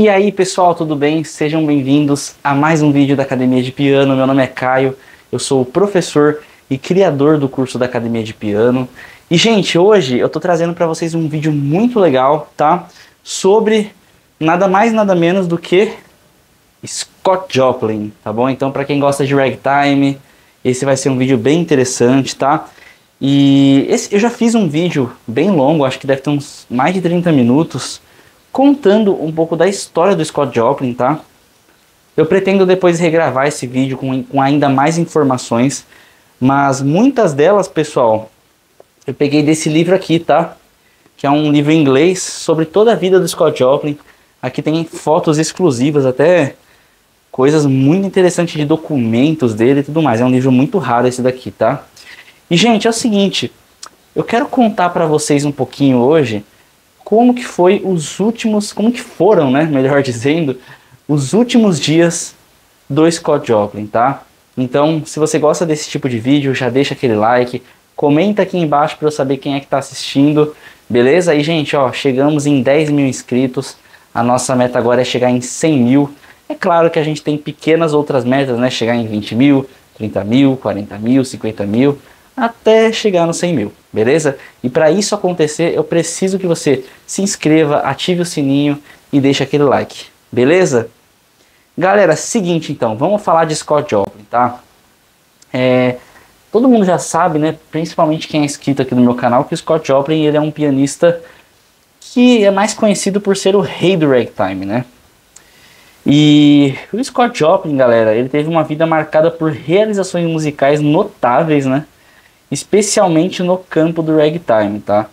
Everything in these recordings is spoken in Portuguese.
E aí pessoal, tudo bem? Sejam bem-vindos a mais um vídeo da Academia de Piano. Meu nome é Caio, eu sou o professor e criador do curso da Academia de Piano. E gente, hoje eu tô trazendo para vocês um vídeo muito legal, tá? Sobre nada mais nada menos do que Scott Joplin, tá bom? Então para quem gosta de ragtime, esse vai ser um vídeo bem interessante, tá? E eu já fiz um vídeo bem longo, acho que deve ter uns mais de 30 minutos, contando um pouco da história do Scott Joplin, tá? Eu pretendo depois regravar esse vídeo com ainda mais informações, mas muitas delas, pessoal, eu peguei desse livro aqui, tá? Que é um livro em inglês sobre toda a vida do Scott Joplin. Aqui tem fotos exclusivas, até coisas muito interessantes de documentos dele e tudo mais. É um livro muito raro esse daqui, tá? E, gente, é o seguinte, eu quero contar para vocês um pouquinho hoje como que foram, né, melhor dizendo, os últimos dias do Scott Joplin, tá? Então, se você gosta desse tipo de vídeo, já deixa aquele like, comenta aqui embaixo para eu saber quem é que tá assistindo, beleza? E, gente, ó, chegamos em 10 mil inscritos, a nossa meta agora é chegar em 100 mil. É claro que a gente tem pequenas outras metas, né, chegar em 20 mil, 30 mil, 40 mil, 50 mil, até chegar nos 100 mil, beleza? E para isso acontecer, eu preciso que você se inscreva, ative o sininho e deixe aquele like, beleza? Galera, seguinte então, vamos falar de Scott Joplin, tá? Todo mundo já sabe, né, principalmente quem é inscrito aqui no meu canal, que o Scott Joplin ele é um pianista que é mais conhecido por ser o rei do ragtime, né? E o Scott Joplin, galera, ele teve uma vida marcada por realizações musicais notáveis, né? Especialmente no campo do ragtime, tá?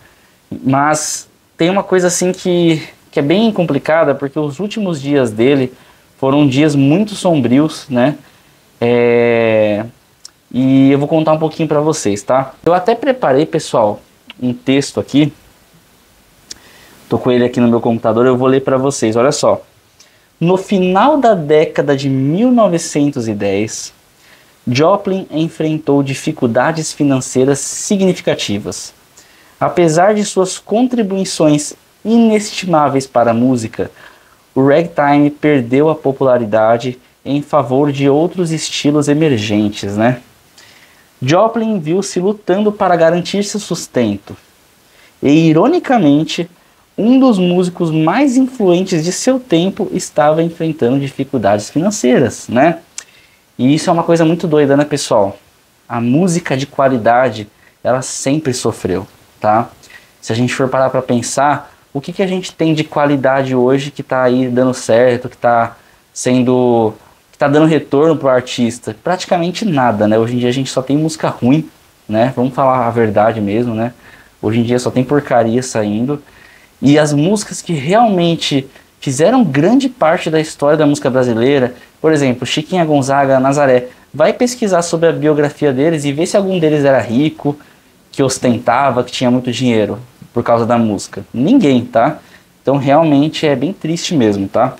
Mas tem uma coisa assim que é bem complicada, porque os últimos dias dele foram dias muito sombrios, né? E eu vou contar um pouquinho pra vocês, tá? Eu até preparei, pessoal, um texto aqui. Tô com ele aqui no meu computador, eu vou ler pra vocês, olha só. No final da década de 1910... Joplin enfrentou dificuldades financeiras significativas. Apesar de suas contribuições inestimáveis para a música, o ragtime perdeu a popularidade em favor de outros estilos emergentes, né? Joplin viu-se lutando para garantir seu sustento. E, ironicamente, um dos músicos mais influentes de seu tempo estava enfrentando dificuldades financeiras, né? E isso é uma coisa muito doida, né, pessoal? A música de qualidade, ela sempre sofreu, tá? Se a gente for parar para pensar, o que a gente tem de qualidade hoje que tá aí dando certo, que tá dando retorno pro artista? Praticamente nada, né? Hoje em dia a gente só tem música ruim, né? Vamos falar a verdade mesmo, né? Hoje em dia só tem porcaria saindo. E as músicas que realmente fizeram grande parte da história da música brasileira, por exemplo, Chiquinha Gonzaga, Nazaré, vai pesquisar sobre a biografia deles e ver se algum deles era rico, que ostentava, que tinha muito dinheiro por causa da música. Ninguém, tá? Então realmente é bem triste mesmo, tá?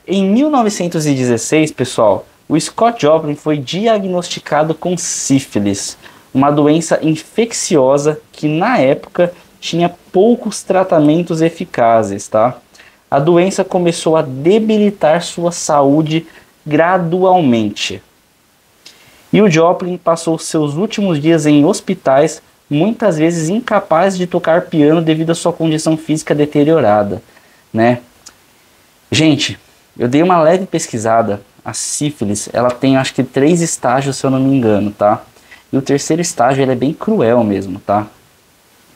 Em 1916, pessoal, o Scott Joplin foi diagnosticado com sífilis, uma doença infecciosa que na época tinha poucos tratamentos eficazes, tá? A doença começou a debilitar sua saúde gradualmente. E o Joplin passou seus últimos dias em hospitais, muitas vezes incapaz de tocar piano devido à sua condição física deteriorada, né? Gente, eu dei uma leve pesquisada. A sífilis, ela tem acho que 3 estágios, se eu não me engano, tá? E o terceiro estágio ele é bem cruel mesmo, tá?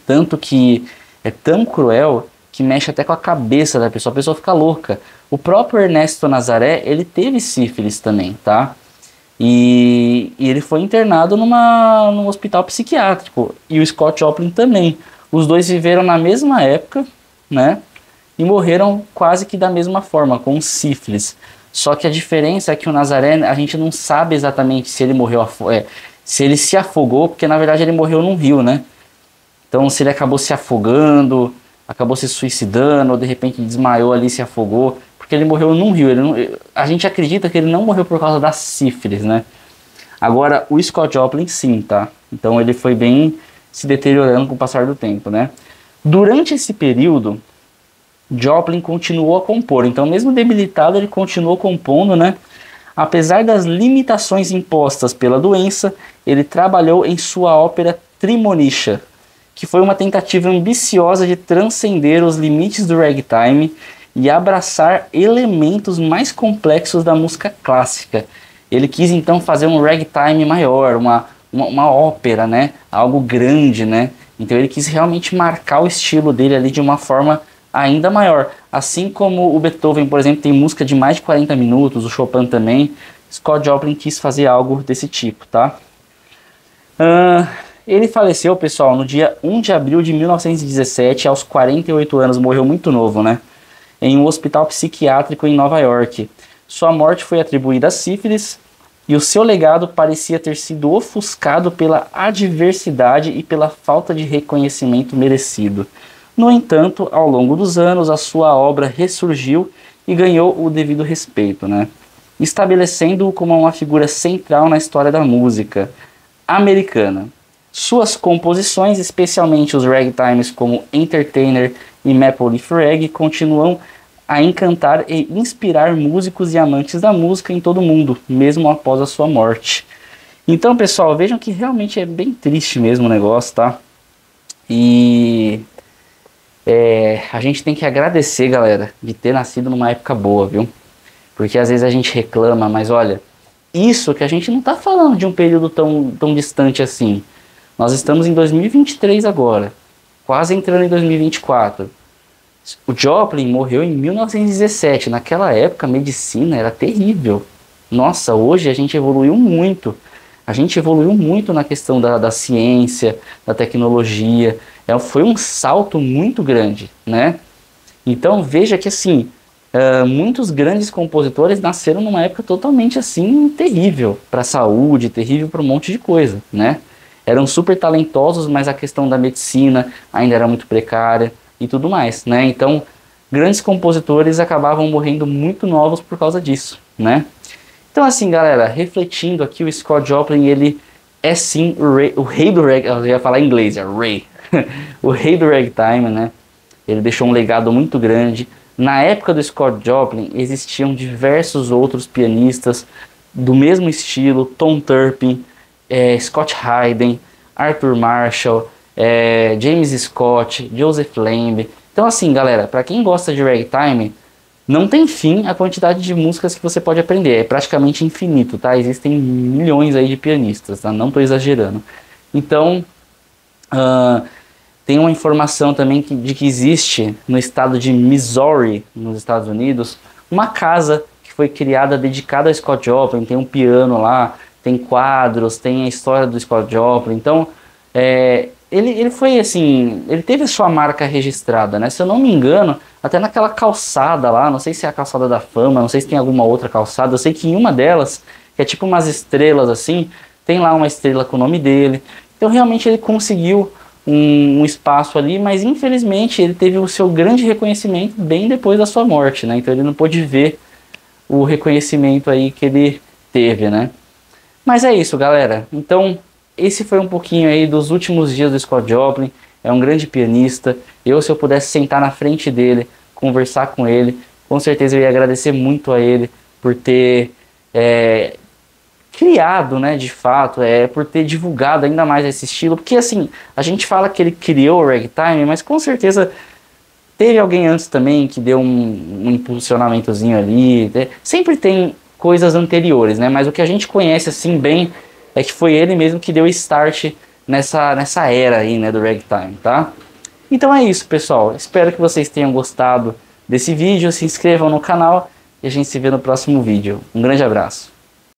Tanto que é tão cruel que mexe até com a cabeça da pessoa, a pessoa fica louca. O próprio Ernesto Nazaré, ele teve sífilis também, tá? E ele foi internado num hospital psiquiátrico. E o Scott Joplin também. Os dois viveram na mesma época, né? E morreram quase que da mesma forma, com sífilis. Só que a diferença é que o Nazaré, a gente não sabe exatamente se ele morreu, se ele se afogou, porque na verdade ele morreu num rio, né? Então, se ele acabou se afogando, acabou se suicidando, ou de repente desmaiou ali e se afogou, porque ele morreu num rio. A gente acredita que ele não morreu por causa da sífilis, né? Agora, o Scott Joplin sim, tá? Então, ele foi bem se deteriorando com o passar do tempo, né? Durante esse período, Joplin continuou a compor. Então, mesmo debilitado, ele continuou compondo, né? Apesar das limitações impostas pela doença, ele trabalhou em sua ópera Tremonisha, que foi uma tentativa ambiciosa de transcender os limites do ragtime e abraçar elementos mais complexos da música clássica. Ele quis então fazer um ragtime maior, uma ópera, né? Algo grande, né? Então ele quis realmente marcar o estilo dele ali de uma forma ainda maior. Assim como o Beethoven, por exemplo, tem música de mais de 40 minutos, o Chopin também, Scott Joplin quis fazer algo desse tipo, tá? Ele faleceu, pessoal, no dia 1 de abril de 1917, aos 48 anos, morreu muito novo, né? Em um hospital psiquiátrico em Nova York. Sua morte foi atribuída a sífilis e o seu legado parecia ter sido ofuscado pela adversidade e pela falta de reconhecimento merecido. No entanto, ao longo dos anos, a sua obra ressurgiu e ganhou o devido respeito, né? Estabelecendo-o como uma figura central na história da música americana. Suas composições, especialmente os ragtimes como Entertainer e Maple Leaf Rag, continuam a encantar e inspirar músicos e amantes da música em todo o mundo, mesmo após a sua morte. Então, pessoal, vejam que realmente é bem triste mesmo o negócio, tá? E a gente tem que agradecer, galera, de ter nascido numa época boa, viu? Porque às vezes a gente reclama, mas olha, isso que a gente não tá falando de um período tão distante assim. Nós estamos em 2023 agora, quase entrando em 2024. O Joplin morreu em 1917. Naquela época a medicina era terrível. Nossa, hoje a gente evoluiu muito. A gente evoluiu muito na questão da ciência, da tecnologia. Foi um salto muito grande, né? Então veja que assim, muitos grandes compositores nasceram numa época totalmente assim terrível para a saúde, terrível para um monte de coisa, né? Eram super talentosos, mas a questão da medicina ainda era muito precária e tudo mais, né? Então, grandes compositores acabavam morrendo muito novos por causa disso, né? Então, assim, galera, refletindo aqui, o Scott Joplin, ele é sim o rei do rag... Eu ia falar em inglês, Ray. O rei do ragtime, né? Ele deixou um legado muito grande. Na época do Scott Joplin, existiam diversos outros pianistas do mesmo estilo, Tom Turpin, Scott Hayden, Arthur Marshall, James Scott, Joseph Lamb. Então assim, galera, para quem gosta de ragtime, não tem fim a quantidade de músicas que você pode aprender. É praticamente infinito, tá? Existem milhões aí de pianistas, tá? Não estou exagerando. Então, tem uma informação também de que existe no estado de Missouri, nos Estados Unidos, uma casa que foi criada dedicada a Scott Joplin. Tem um piano lá, tem quadros, tem a história do Scott Joplin. Então, ele foi assim, ele teve a sua marca registrada, né? Se eu não me engano, até naquela calçada lá, não sei se é a calçada da fama, não sei se tem alguma outra calçada, eu sei que em uma delas, que é tipo umas estrelas assim, tem lá uma estrela com o nome dele. Então realmente ele conseguiu um espaço ali, mas infelizmente ele teve o seu grande reconhecimento bem depois da sua morte, né? Então ele não pôde ver o reconhecimento aí que ele teve, né? Mas é isso, galera. Então, esse foi um pouquinho aí dos últimos dias do Scott Joplin. É um grande pianista. Se eu pudesse sentar na frente dele, conversar com ele, com certeza eu ia agradecer muito a ele por ter criado, né, de fato, por ter divulgado ainda mais esse estilo. Porque assim, a gente fala que ele criou o ragtime, mas com certeza teve alguém antes também que deu um impulsionamentozinho ali. Sempre tem coisas anteriores, né? Mas o que a gente conhece assim bem é que foi ele mesmo que deu start nessa era aí, né, do ragtime, tá? Então é isso, pessoal. Espero que vocês tenham gostado desse vídeo. Se inscrevam no canal e a gente se vê no próximo vídeo. Um grande abraço.